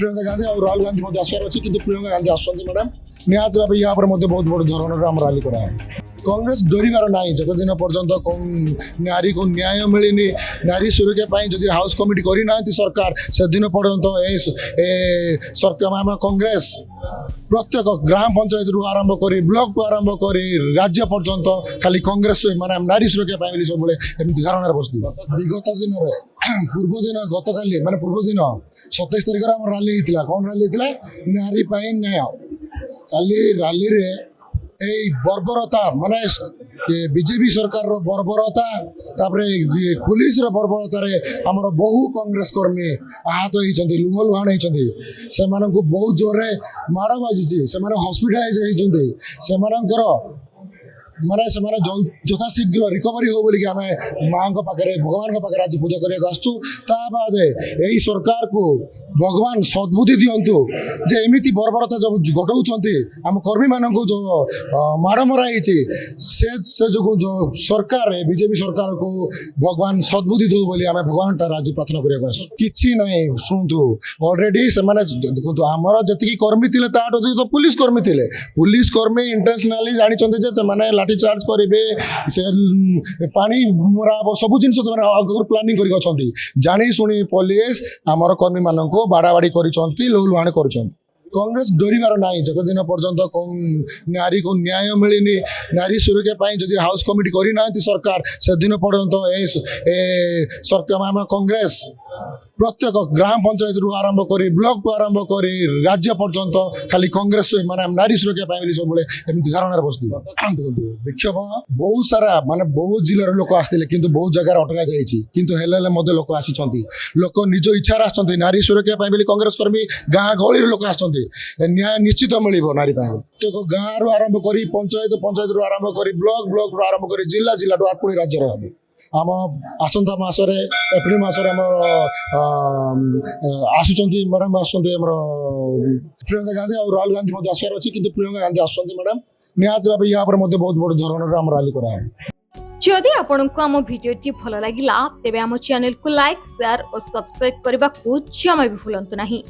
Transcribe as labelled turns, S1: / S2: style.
S1: प्रियंका गांधी और राहुल गांधी आसवार अच्छी कि प्रियंका गांधी आसुँच मैडम निहत भाव या बहुत बड़ धरण आम रैली करा कांग्रेस डरबार ना जिते दिन पर्यटन नारी को न्याय मिलनी नारी सुरक्षा जदि हाउस कमिटी करना सरकार से दिन पर्यटन सरकार आम कांग्रेस प्रत्येक ग्राम पंचायत रु आरंभ कर ब्लॉक रु आरंभ कर राज्य पर्यंत खाली कांग्रेस माने नारी सुरक्षा सब एमती धारणा बसलु विगत दिन पूर्व दिन गत काली माने पूर्व दिन 27 तारिख आम रैली होता कौन रैली होता नारी न्याय काली रैली रे बर्बरता माने बीजेपी सरकार बर्बरता पुलिस बर्बरतार आमर बहु कांग्रेस कर्मी आहत होती लुह लुहाण होती से बहुत जोर माड़ बाजी से हस्पिटालाइज होती माने यथाशीघ्र रिकवरी हो बोलिक आम माँ पाखे भगवान पाखे आज पूजा करने आसचु बाद यही सरकार को भगवान सद्बुद्धि दिंतु जे एमती बर्बरता जो घटाऊँ आम कर्मी मानक जो माड़ मराई से जो जो सरकार बीजेपी सरकार को भगवान सद्बुद्धि दो बोली आम भगवान टार आज प्रार्थना करने किसी ना शुणु अलरेडी से देखो आमर जी कर्मी थे तो पुलिस कर्मी थे पुलिस कर्मी इंटरनेशनाली जानी लाठी चार्ज करेंगे से पानी मरा सब जिन आगुरी प्लानिंग कर जानी शुणी पुलिस आमर कर्मी मानक बाड़ाबाड़ी कर लुह लुहाण कर कांग्रेस डरबार ना जिते दिन पर्यटन नारी को न्याय मिलनी नारी सुरक्षा जदि हाउस कमिटी करना सरकार से दिन पर्यटन सरकार आम कांग्रेस प्रत्येक ग्राम पंचायत रु आरंभ कर ब्लॉक रु आरंभ कर राज्य पर्यंत खाली कांग्रेस माने नारी सुरक्षा सब एमती धारणा बसलु विक्षोभ बहुत सारा माने बहुत जिलार लोक आसते कि बहुत जगह अटका जाइए लोक आसी लोक निज इच्छा आसते नारी सुरक्षा कांग्रेस कर्मी गाँ गहली लोक आसते न्याय निश्चित मिल नारी प्रत्येक गाँ रु आरंभ कर पंचायत पंचायत रु आरंभ कर ब्लॉक ब्लॉक रु आरंभ कर जिला जिला पुणी राज्य आम आसंता मासरे एप्रिल मासरे आसुँच मैडम आसमर प्रियंका गांधी और राहुल गांधी आसवार अच्छी कि प्रियंका गांधी आसुँच मैडम निहत भाव या बहुत बड़ धरण आम रैली करा
S2: जदि आपंक आम भिडी भल लगा तेब आम चैनल को लाइक शेयर और सब्सक्राइब करने को जमा भी भूलु नहीं।